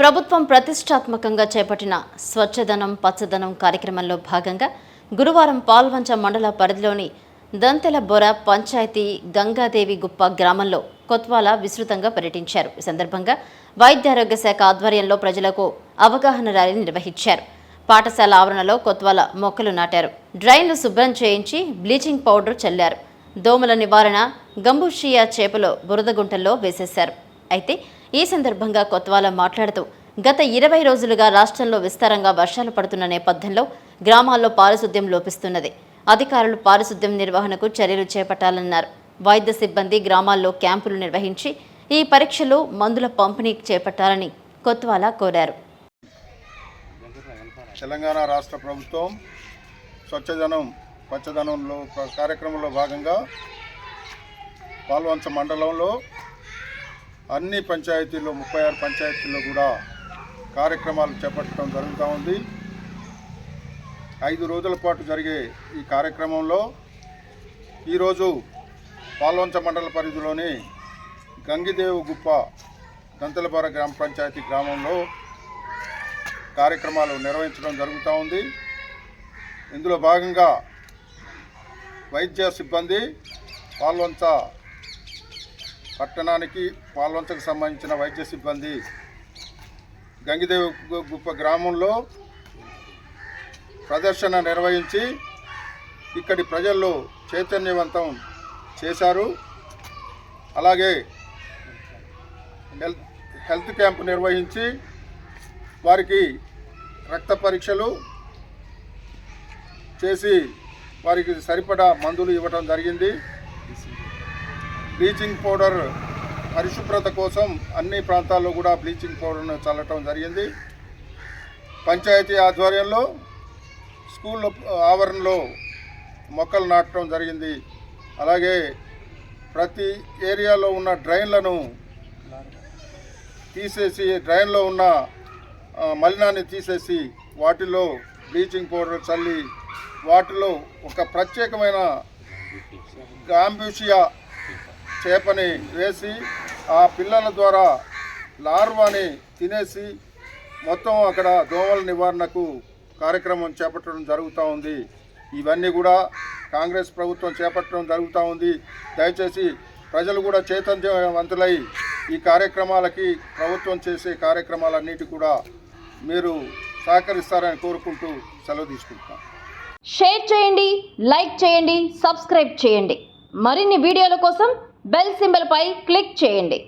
ప్రభుత్వం ప్రతిష్టాత్మకంగా చేపట్టిన స్వచ్ఛదనం పచ్చదనం కార్యక్రమంలో భాగంగా గురువారం పాల్వంచ మండల పరిధిలోని దంతెల బొర పంచాయతీ గంగాదేవి గుప్ప గ్రామంలో కొత్వాల విస్తృతంగా పర్యటించారు. ఈ సందర్భంగా వైద్యారోగ్య శాఖ ఆధ్వర్యంలో ప్రజలకు అవగాహన ర్యాలీ నిర్వహించారు. పాఠశాల ఆవరణలో కొత్వాల మొక్కలు నాటారు. డ్రైన్లు శుభ్రం చేయించి బ్లీచింగ్ పౌడర్ చల్లారు. దోమల నివారణ గంబూషియా చేపలు బురద గుంటల్లో వేసేశారు. అయితే ఈ సందర్భంగా కొత్వాల మాట్లాడుతూ గత 20 రోజులుగా రాష్ట్రంలో విస్తారంగా వర్షాలు పడుతున్న నేపథ్యంలో గ్రామాల్లో పారిశుద్ధ్యం లోపిస్తున్నది. అధికారులు పారిశుద్ధ్యం నిర్వహణకు చర్యలు చేపట్టాలన్నారు. వైద్య సిబ్బంది గ్రామాల్లో క్యాంపులు నిర్వహించి ఈ పరీక్షలు మందుల పంపిణీ చేపట్టాలని కొత్వాల కోరారు. తెలంగాణ రాష్ట్ర ప్రభుత్వం స్వచ్ఛదనం పచ్చదనంలో కార్యక్రమంలో భాగంగా పాల్వంచ మండలంలో అన్ని పంచాయతీల్లో 36 పంచాయతీల్లో కూడా కార్యక్రమాలు చేపట్టడం జరుగుతూ ఉంది. 5 రోజుల పాటు జరిగే ఈ కార్యక్రమంలో ఈరోజు పాల్వంచ మండల పరిధిలోని గంగిదేవి గుప్ప దంతెలబొర గ్రామ పంచాయతీ గ్రామంలో కార్యక్రమాలు నిర్వహించడం జరుగుతూ ఉంది. ఇందులో భాగంగా వైద్య సిబ్బంది పాల్వంచ పట్టణానికి పాల్వంచకు సంబంధించిన వైద్య సిబ్బంది గంగిదేవి గుప్ప గ్రామంలో ప్రదర్శన నిర్వహించి ఇక్కడి ప్రజల్లో చైతన్యవంతం చేశారు. అలాగే హెల్త్ క్యాంప్ నిర్వహించి వారికి రక్త పరీక్షలు చేసి వారికి సరిపడా మందులు ఇవ్వడం జరిగింది. బ్లీచింగ్ పౌడర్ పరిశుభ్రత కోసం అన్ని ప్రాంతాల్లో కూడా బ్లీచింగ్ పౌడర్ను చల్లటం జరిగింది. పంచాయతీ ఆధ్వర్యంలో స్కూల్ ఆవరణలో మొక్కలు నాటడం జరిగింది. అలాగే ప్రతి ఏరియాలో ఉన్న డ్రైన్లను తీసేసి డ్రైన్లో ఉన్న మలినాన్ని తీసేసి వాటిలో బ్లీచింగ్ పౌడర్ చల్లి వాటిలో ఒక ప్రత్యేకమైన గాంబూషియా చేపని వేసి ఆ పిల్లల ద్వారా లార్వాని తినేసి మొత్తం అక్కడ దోమల నివారణకు కార్యక్రమం చేపట్టడం జరుగుతూ ఉంది. ఇవన్నీ కూడా కాంగ్రెస్ ప్రభుత్వం చేపట్టడం జరుగుతూ ఉంది. దయచేసి ప్రజలు కూడా చైతన్యవంతులై ఈ కార్యక్రమాలకి ప్రభుత్వం చేసే కార్యక్రమాలన్నిటి కూడా మీరు సహకరిస్తారని కోరుకుంటూ సెలవు తీసుకుంటున్నాం. షేర్ చేయండి, లైక్ చేయండి, సబ్స్క్రైబ్ చేయండి. మరిన్ని వీడియోల కోసం బెల్ సింబల్ పై క్లిక్ చేయండి.